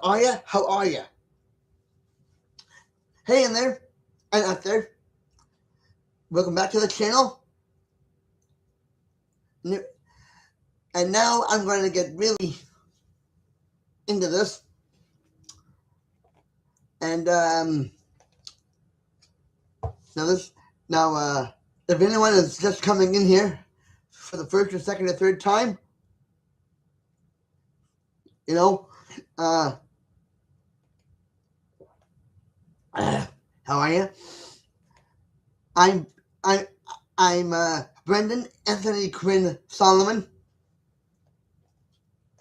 How are ya? How are ya? Hey in there and out there. Welcome back to the channel. And now I'm going to get really into this. And if anyone is just coming in here for the first or second or third time, how are you? I'm I'm I'm Brendan Anthony Quinn Solomon.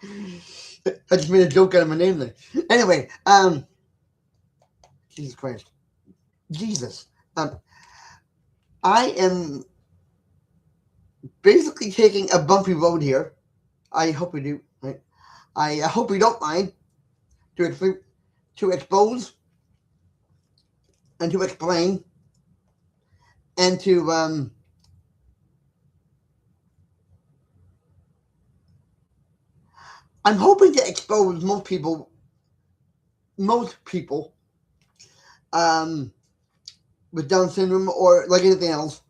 I just made a joke out of my name there. Anyway, Jesus Christ, Jesus. I am basically taking a bumpy road here. I hope we do. Right? I hope we don't mind to expose and to explain and to I'm hoping to expose most people with Down syndrome or like anything else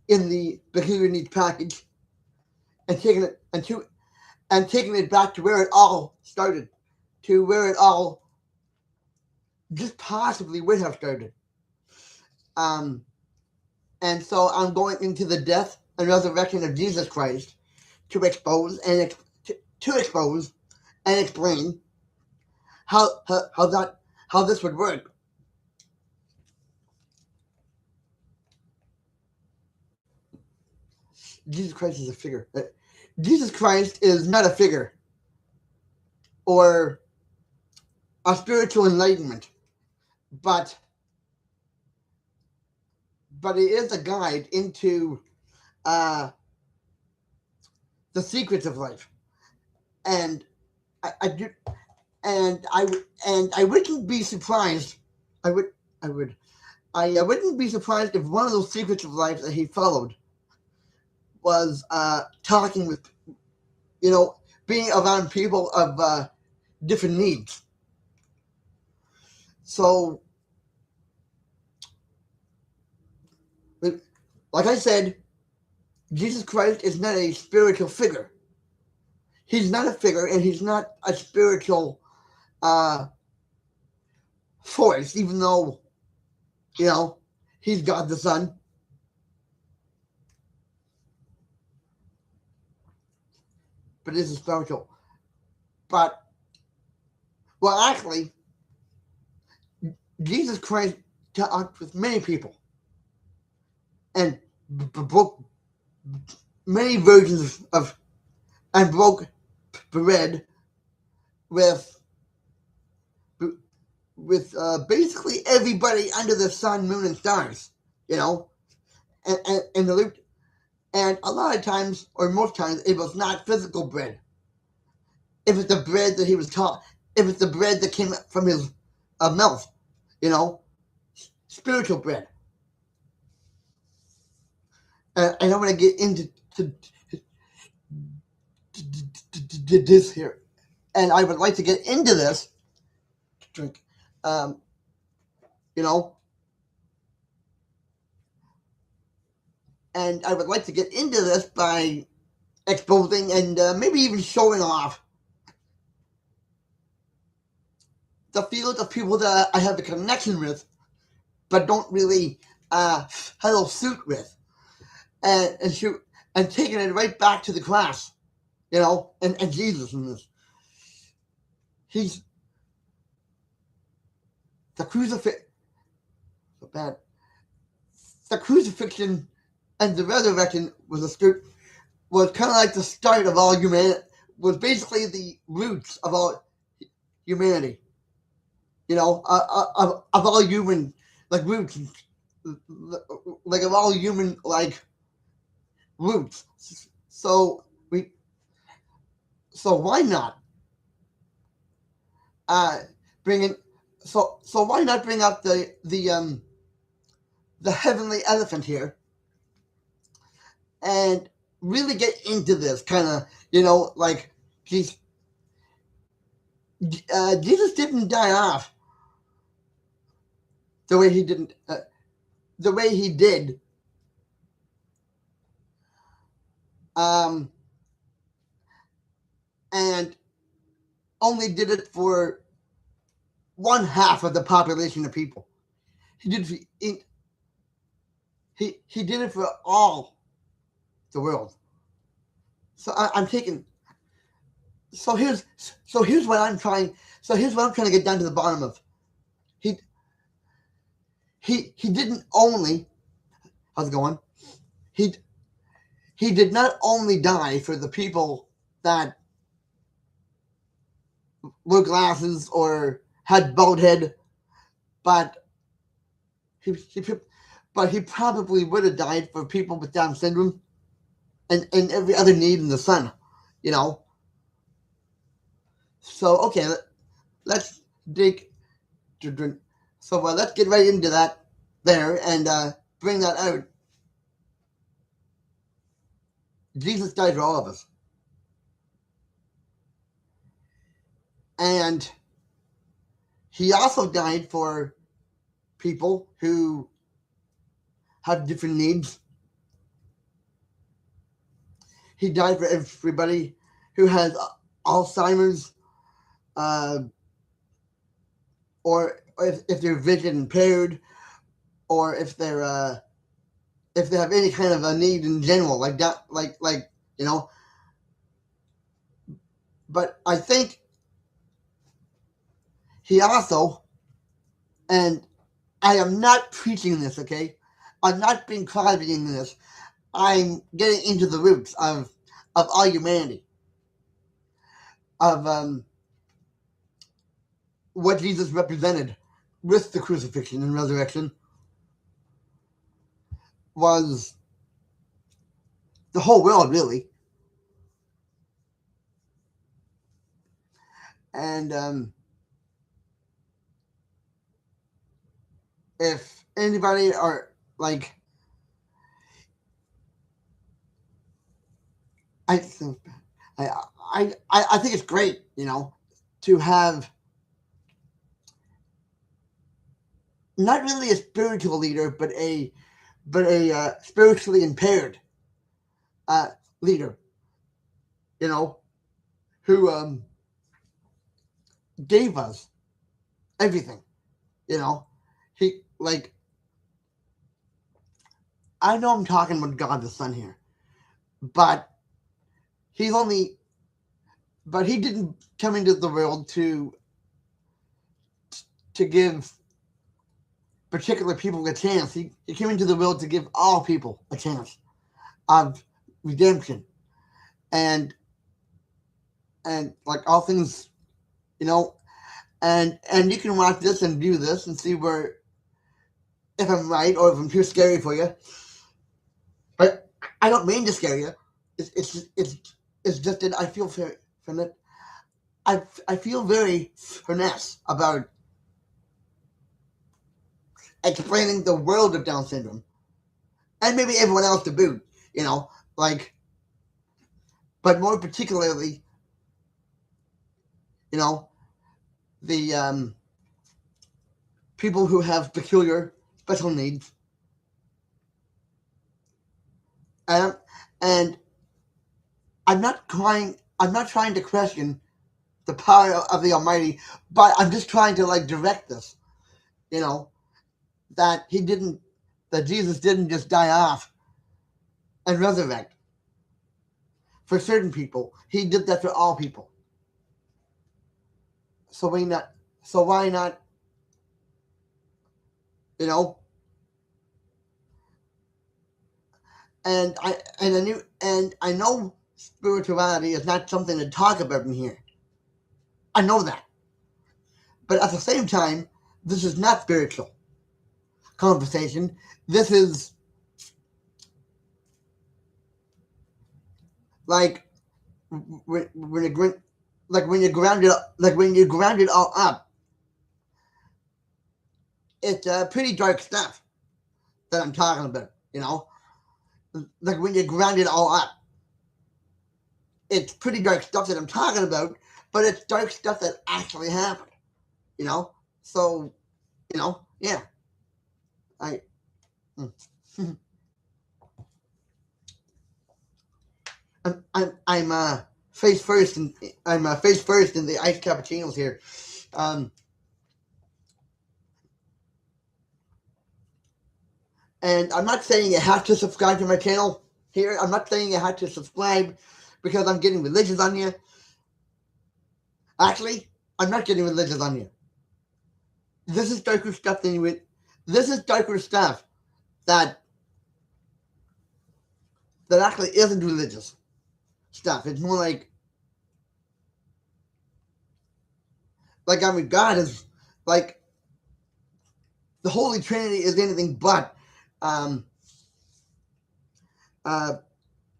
in the behavior needs package, and taking it back to where it all started, to where it all just possibly would have started. And so I'm going into the death and resurrection of Jesus Christ to expose and expose and explain how this would work. Jesus Christ is a figure. Jesus Christ is not a figure or a spiritual enlightenment, but it is a guide into the secrets of life, and I wouldn't be surprised. I wouldn't be surprised if one of those secrets of life that he followed was talking with, being around people of different needs. So, like I said, Jesus Christ is not a spiritual figure. He's not a figure, and he's not a spiritual force, even though, he's God the Son. But it is spiritual. But, well, actually, Jesus Christ talked with many people and broke many versions of and broke bread with basically everybody under the sun, moon, and stars, and the loop. And a lot of times, or most times, it was not physical bread. It was the bread that he was taught. It was the bread that came from his mouth, spiritual bread. And I'm going to get into this here. And I would like to get into this, drink, and I would like to get into this by exposing and maybe even showing off the field of people that I have a connection with, but don't really hello suit with, and taking it right back to the class, and Jesus in this. He's the crucifixion and the resurrection was kind of like the start of all humanity. Was basically the roots of all humanity. Of all human roots, like of all human roots. So why not bring in? So why not bring up the heavenly elephant here and really get into this kind of, geez, Jesus didn't die off the way he didn't. The way he did. Um, and only did it for one half of the population of people. He did he did it for all the world. So I'm taking. So here's so here's what I'm trying. So here's what I'm trying to get down to the bottom of. He he didn't only. How's it going? He he did not only die for the people that wore glasses or had bald head, but he but he probably would have died for people with Down syndrome and every other need in the sun, you know. So okay, let's dig. So let's get right into that there and bring that out. Jesus died for all of us, and he also died for people who have different needs. He died for everybody who has Alzheimer's, uh, or if they're vision impaired, or if they have any kind of a need in general, like that, like you know. But I think he also, and I am not preaching this, okay? I'm not being private in this. I'm getting into the roots of all humanity, of what Jesus represented with the crucifixion and resurrection was the whole world, really. And if anybody are like, I think, I think it's great, you know, to have not really a spiritual leader, but a spiritually impaired uh, leader, you know, who gave us everything, you know. He like I know I'm talking about God the Son here, but he's only but he didn't come into the world to give particular people a chance. He came into the world to give all people a chance of redemption and like all things, you know. And you can watch this and view this and see where if I'm right or if I'm too scary for you. But I don't mean to scare you. It's just that I feel very I feel very finesse about explaining the world of Down syndrome and maybe everyone else to boot. You know, like, but more particularly, you know, the people who have peculiar special needs, and and I'm not trying to question the power of the Almighty, but I'm just trying to like direct this. You know, that he didn't, that Jesus didn't just die off and resurrect for certain people. He did that for all people. So why not? So why not? You know, and I know spirituality is not something to talk about in here. I know that, but at the same time, this is not spiritual conversation. This is like when you when you ground it when you ground it all up. It's pretty dark stuff that I'm talking about. You know, like when you ground it all up, it's pretty dark stuff that I'm talking about. but it's dark stuff that actually happened. So yeah. I I'm face first, and I'm face first in the iced cappuccinos here. Um, and I'm not saying you have to subscribe to my channel here. I'm not saying you have to subscribe because I'm getting religious on you. Actually, I'm not getting religious on you. This is darker stuff than you would. This is darker stuff that actually isn't religious stuff. It's more like I mean, God is like the Holy Trinity is anything but um, uh,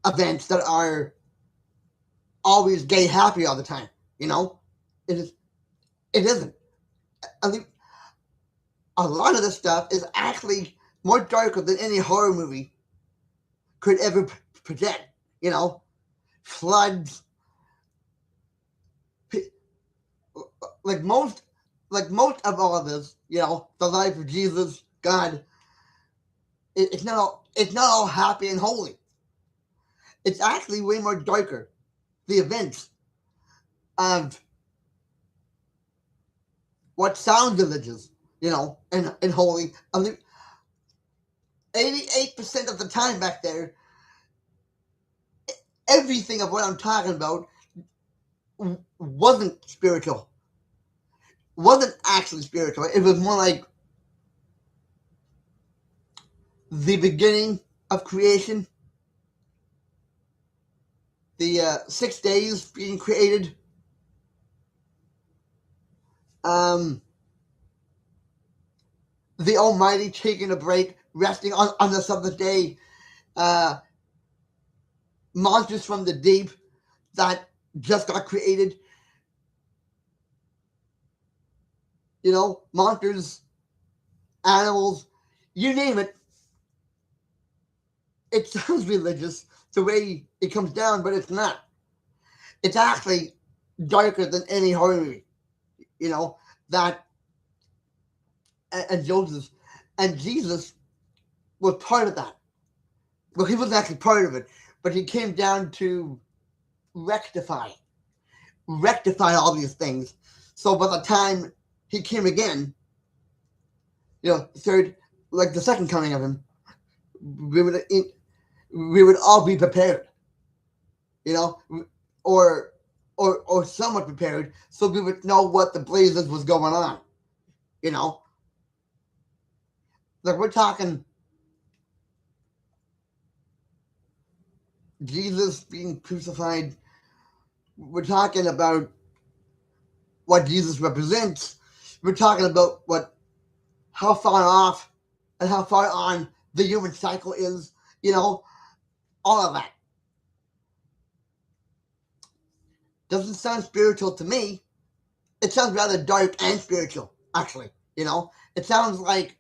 events that are always gay happy all the time. It is. It isn't. I mean, a lot of this stuff is actually more darker than any horror movie could ever project. Floods, like most, of all of this. The life of Jesus, God. It's not all. It's not all happy and holy. It's actually way more darker. The events of what sounds religious, and holy. I mean, 88% of the time back there, everything of what I'm talking about wasn't spiritual. Wasn't actually spiritual. It was more like the beginning of creation, the 6 days being created, the Almighty taking a break, resting on the seventh day, monsters from the deep that just got created, monsters, animals, you name it. It sounds religious the way it comes down, but it's not. It's actually darker than any horror movie, that and Joseph and Jesus was part of that. Well, he wasn't actually part of it, but he came down to rectify all these things. So by the time he came again, third, like the second coming of him, we would all be prepared, or somewhat prepared, so we would know what the blazes was going on, like we're talking Jesus being crucified. We're talking about what Jesus represents. We're talking about how far off and how far on the human cycle is, all of that. Doesn't sound spiritual to me. It sounds rather dark and spiritual, actually. It sounds like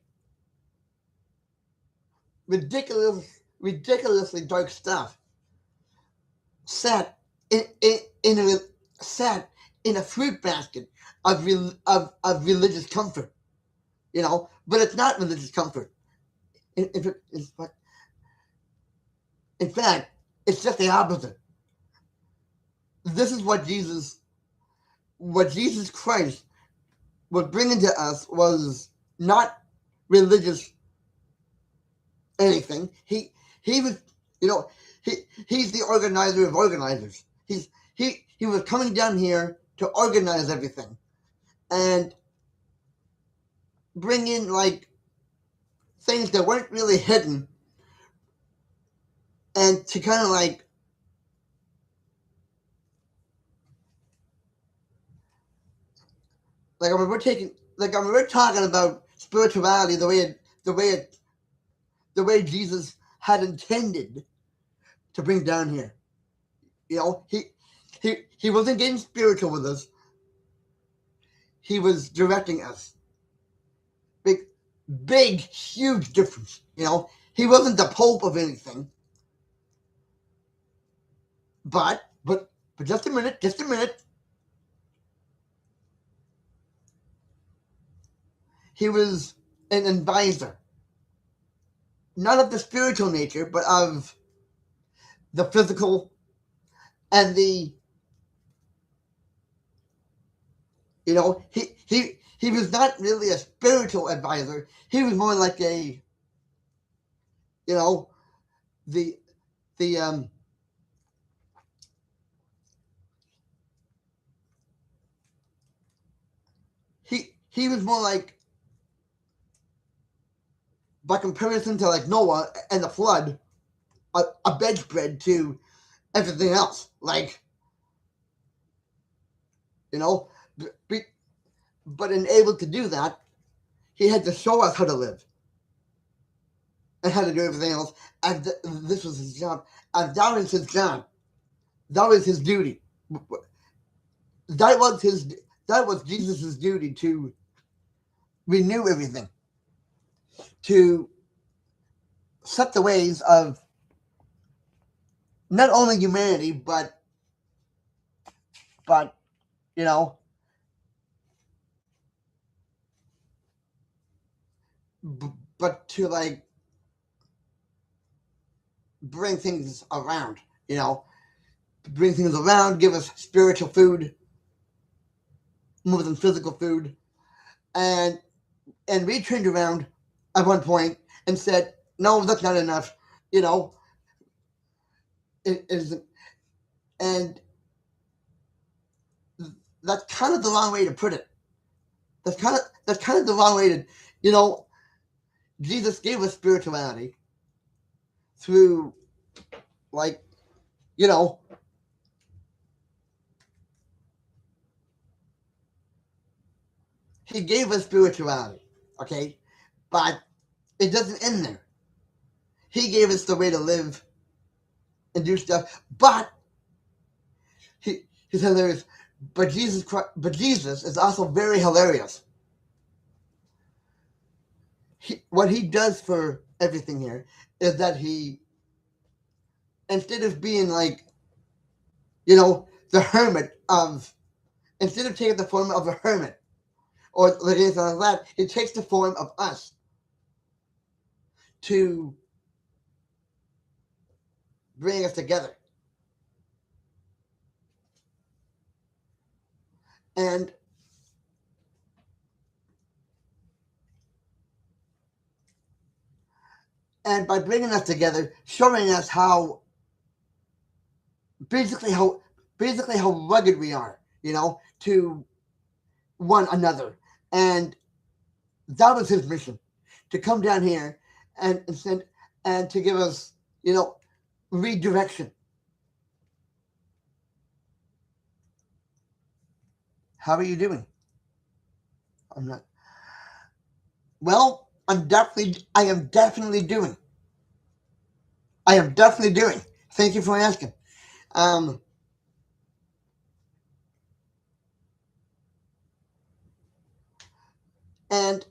ridiculously dark stuff set set in a fruit basket of religious comfort, but it's not religious comfort. In fact, it's just the opposite. This is what Jesus Christ was bringing to us was not religious anything. He was, he's the organizer of organizers. He was coming down here to organize everything and bring in things that weren't really hidden, and to kind of I mean, we're talking about spirituality the way Jesus had intended to bring down here. He wasn't getting spiritual with us. He was directing us. Big, huge difference. He wasn't the Pope of anything. But just a minute. he was an advisor, not of the spiritual nature, but of the physical and the, he was not really a spiritual advisor. He was more like a, you know, the the he was more like, by comparison to like Noah and the flood, a bedspread to everything else. Like, you know, be, but in able to do that, he had to show us how to live and how to do everything else. And this was his job. And that was his job. That was his duty. That was his. That was Jesus' duty, to renew everything, to set the ways of not only humanity, but you know, but to like bring things around. You know, bring things around, give us spiritual food more than physical food, and we turned around at one point and said, "No, that's not enough." You know, it is, and that's kind of the wrong way to put it. That's kind of the wrong way to, you know. Jesus gave us spirituality through, like, you know, he gave us spirituality, okay, but it doesn't end there. He gave us the way to live and do stuff, but he's hilarious. But Jesus is also very hilarious. What he does for everything here is that he, instead of being like, you know, the hermit of, instead of taking the form of a hermit or anything like that, he takes the form of us to bring us together. And by bringing us together, showing us how basically how rugged we are, you know, to one another. And that was his mission, to come down here and send, and to give us, you know, redirection. How are you doing? I'm not. Well, I am definitely doing. I am definitely doing. Thank you for asking. Um, and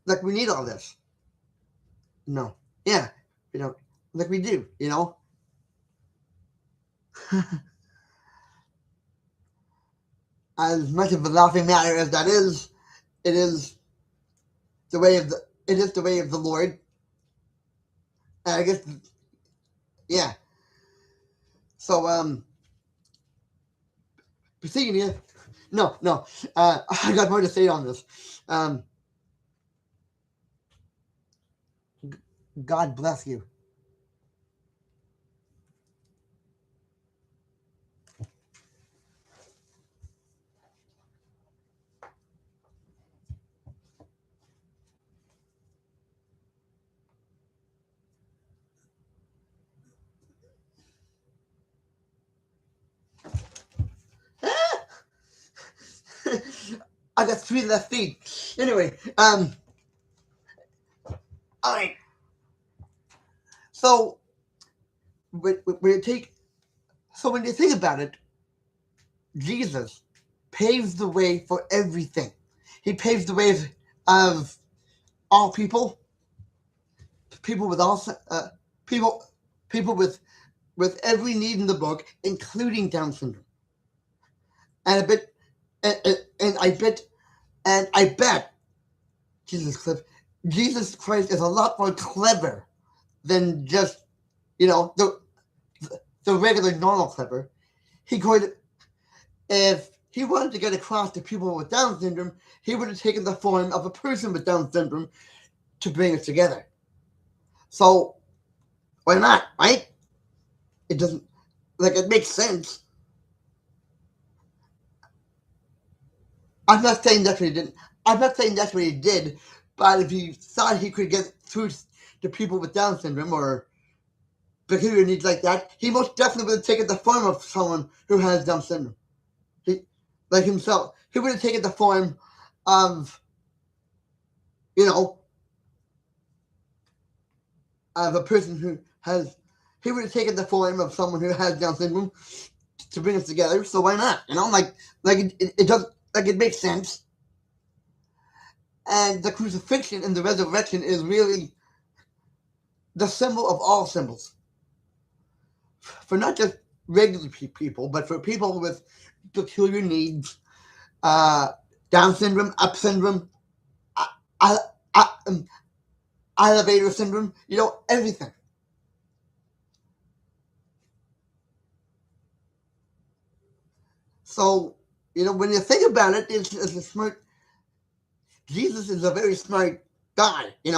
like, we need all this. No. Yeah. You know, like we do, you know? As much of a laughing matter as that is, it is it is the way of the Lord. And I guess, yeah. So, proceeding here. No. I got more to say on this. Um, God bless you. I got 3 left feet. Anyway, all right. So, when you take, so when you think about it, Jesus paves the way for everything. He paves the way of all people, people with all people, people with every need in the book, including Down syndrome. And I bet And I bet Jesus Christ is a lot more clever than just, the regular normal clever. He could, if he wanted to get across to people with Down syndrome, he would have taken the form of a person with Down syndrome to bring us together. So, why not, right? It doesn't, it makes sense. I'm not saying that's what he didn't. I'm not saying that's what he did, but if he thought he could get through to people with Down syndrome or peculiar needs like that, he most definitely would have taken the form of someone who has Down syndrome. He, like himself, he would have taken the form of, you know, of a person who has. He would have taken the form of someone who has Down syndrome to bring us together. So why not? It does, it makes sense. And the crucifixion and the resurrection is really the symbol of all symbols. For not just regular people, but for people with peculiar needs, Down syndrome, Up syndrome, uh, uh, um, elevator syndrome, everything. So, when you think about it, it's a smart. Jesus is a very smart guy. In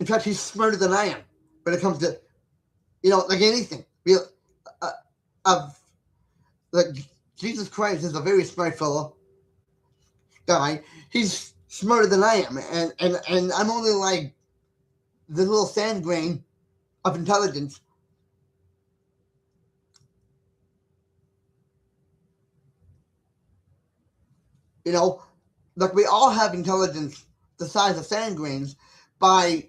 fact, he's smarter than I am when it comes to, like anything. Uh, of like Jesus Christ is a very smart fellow guy. He's smarter than I am, and I'm only like the little sand grain of intelligence. You know, like we all have intelligence the size of sand grains by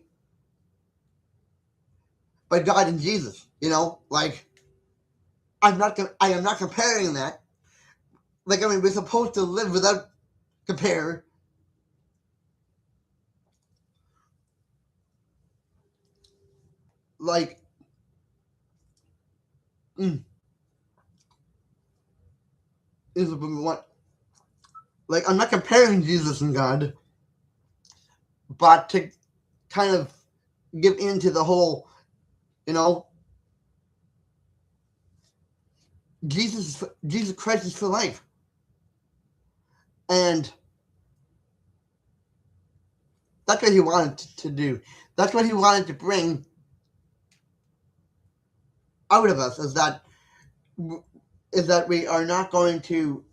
God and Jesus. I am not comparing that. We're supposed to live without compare. Like, mm, is what? I'm not comparing Jesus and God, but to kind of give into the whole, you know, Jesus Christ is for life, and that's what he wanted to do. That's what he wanted to bring out of us. Is that we are not going to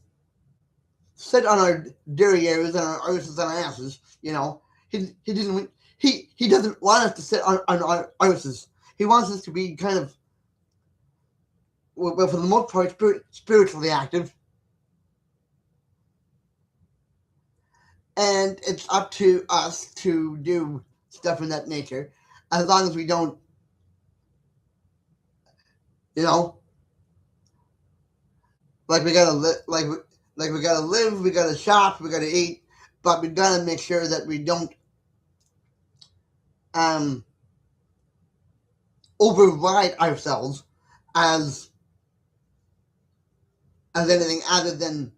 sit on our derrieres and our arses and our asses. He doesn't want us to sit on our arses. He wants us to be kind of, well, for the most part, spiritually active. And it's up to us to do stuff in that nature, as long as we don't, you know, we gotta we gotta live, we gotta shop, we gotta eat, but we gotta make sure that we don't um override ourselves as anything other than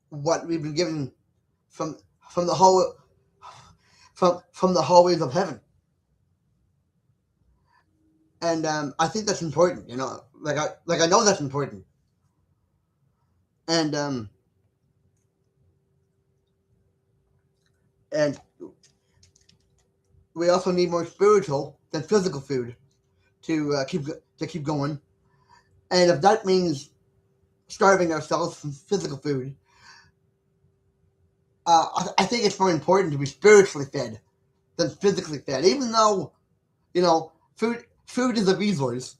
what we've been given from from the whole from the hallways of heaven. And I think that's important. I know that's important. And and we also need more spiritual than physical food to keep going. And if that means starving ourselves from physical food, I think it's more important to be spiritually fed than physically fed. Even though food is a resource.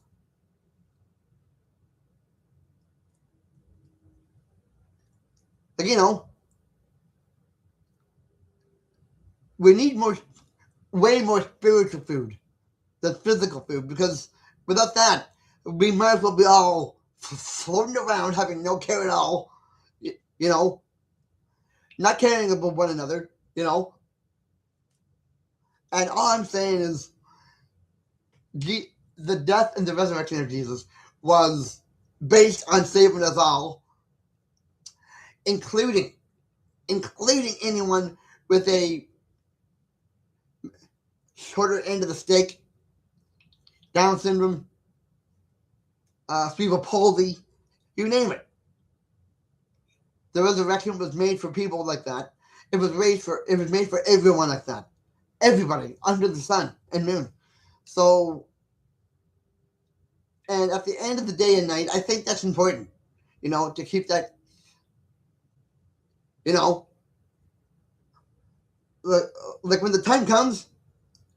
Like, we need way more spiritual food than physical food, because without that, we might as well be all floating around having no care at all. You know, not caring about one another. And all I'm saying is, the death and the resurrection of Jesus was based on saving us all, including including anyone with a shorter end of the stick, Down syndrome, cerebral palsy, you name it. The resurrection was made for people like that. It was made for everyone like that. Everybody under the sun and moon. So, and at the end of the day and night, I think that's important. To keep that. You know, like, like when the time comes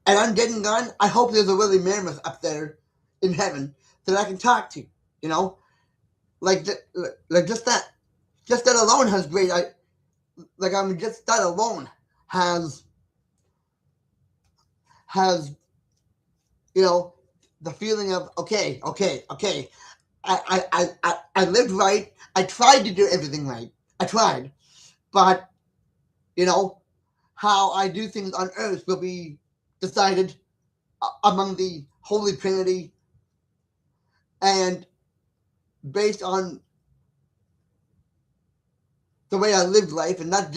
and I'm dead and gone, I hope there's a Willie Mammoth up there in heaven that I can talk to. You know, like like just that alone has great. Just that alone has has the feeling of okay. I lived right. I tried to do everything right. I tried, but you know how I do things on earth will be decided among the Holy Trinity and based on the way I lived life and not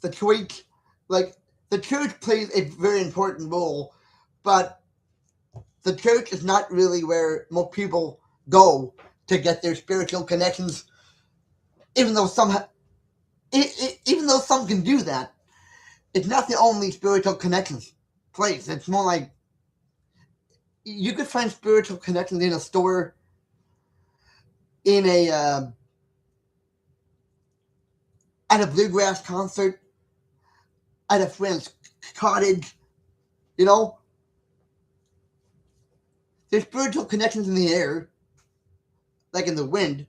the church. Like the church plays a very important role, but the church is not really where most people go to get their spiritual connections. Even though even though some can do that, it's not the only spiritual connections place. It's more like you could find spiritual connections in a store, in a at a bluegrass concert, at a friend's cottage. You know, there's spiritual connections in the air, like in the wind.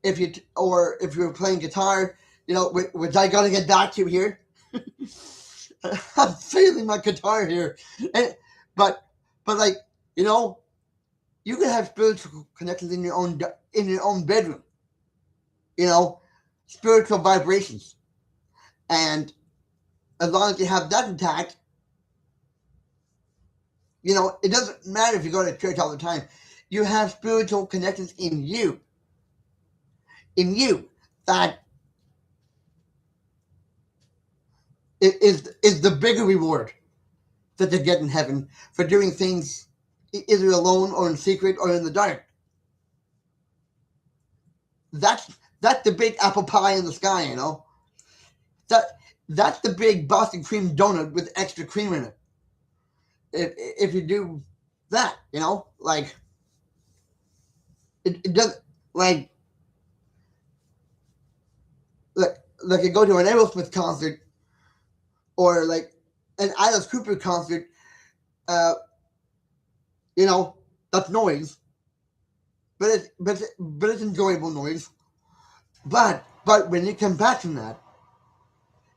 If you're playing guitar, which I gotta get back to here. I'm failing my guitar here, and, but like you know, you can have spiritual connections in your own bedroom. You know, spiritual vibrations, and as long as you have that intact, it doesn't matter if you go to church all the time. You have spiritual connections in you that is the bigger reward that they get in heaven for doing things either alone or in secret or in the dark. That's the big apple pie in the sky, That that's the big Boston cream donut with extra cream in it. If you do that, like it does like like like you go to an Aerosmith concert or like an Alice Cooper concert, uh, you know, that's noise, but it's enjoyable noise. But when you come back from that,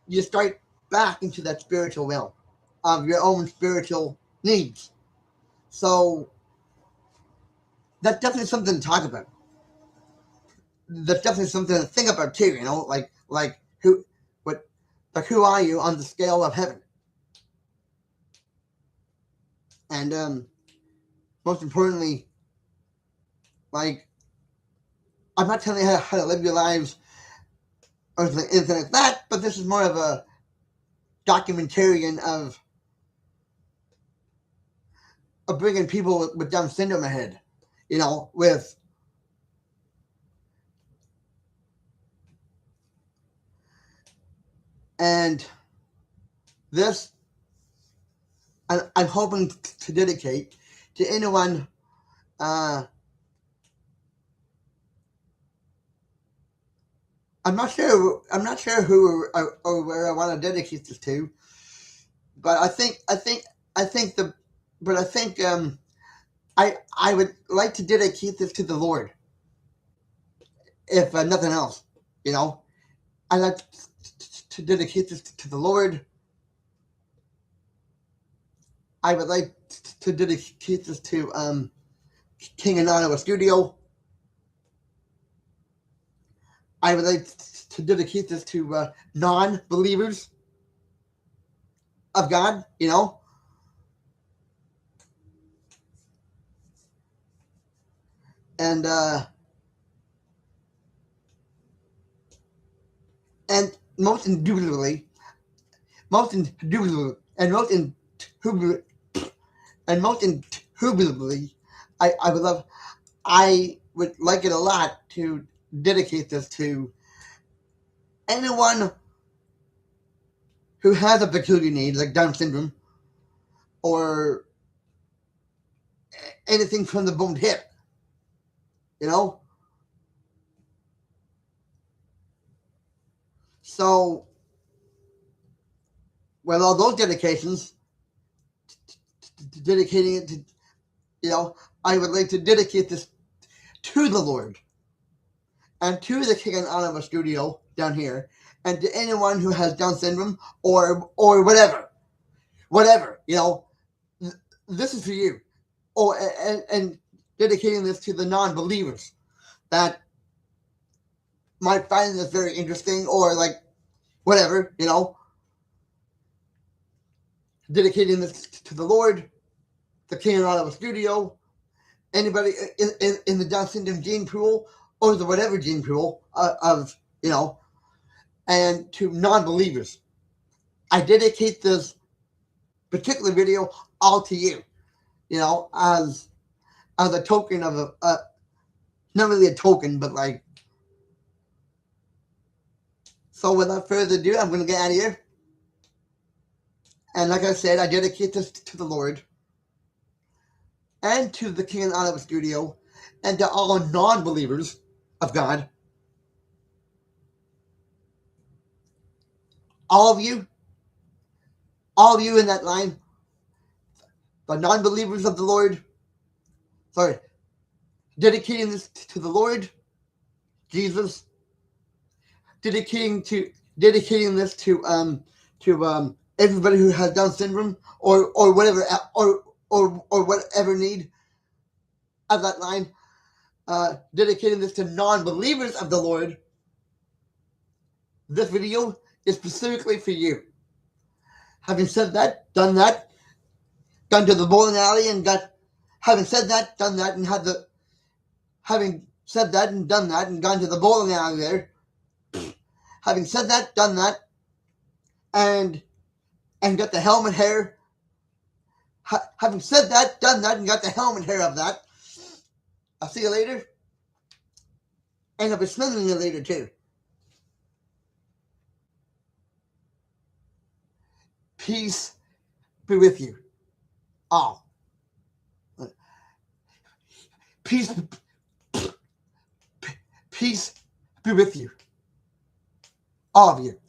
you start back into that spiritual realm of your own spiritual needs. So that's definitely something to talk about. That's definitely something to think about too. Like what, like who are you on the scale of heaven? And most importantly, like I'm not telling you how to live your lives or anything like that, but this is more of a documentarian of bringing people with Down syndrome ahead. With and this, I'm hoping to dedicate to anyone. Uh, I'm not sure. I'm not sure who or where I want to dedicate this to, but I think the, but I think I would like to dedicate this to the Lord, if nothing else. You know, I like to dedicate this to the Lord. I would like to dedicate this to King Anonymous Studio. I would like to dedicate this to non-believers of God. And And most indubitably, most indubitably, and most indubitably, and most indubitably, I would love, I would like it a lot to dedicate this to anyone who has a peculiar need, like Down syndrome, or anything from the boned hip, you know? So, with all those dedications, dedicating it to, I would like to dedicate this to the Lord and to the King and Anima studio down here, and to anyone who has Down syndrome or whatever, this is for you. Oh, and dedicating this to the non-believers that might find this very interesting, or like whatever, dedicating this to the Lord, the King and Anima studio, anybody in the Down syndrome gene pool, or the whatever gene pool of, and to non-believers. I dedicate this particular video all to you, as a token of not really a token, but like. So without further ado, I'm going to get out of here. And like I said, I dedicate this to the Lord and to the King and Anima studio and to all non-believers of God. All of you in that line, the non-believers of the Lord, sorry, dedicating this to the Lord, Jesus, dedicating this to everybody who has Down syndrome or whatever or whatever need of that line, dedicating this to non-believers of the Lord. This video is specifically for you. Having said that, done that, gone to the bowling alley and got. Having said that, done that, and had the. Having said that and done that and gone to the bowling alley there. Having said that, done that, and got the helmet hair. Having said that, done that, and got the helmet hair of that. I'll see you later. And I'll be smelling you later too. Peace be with you all. Peace be with you. All of you.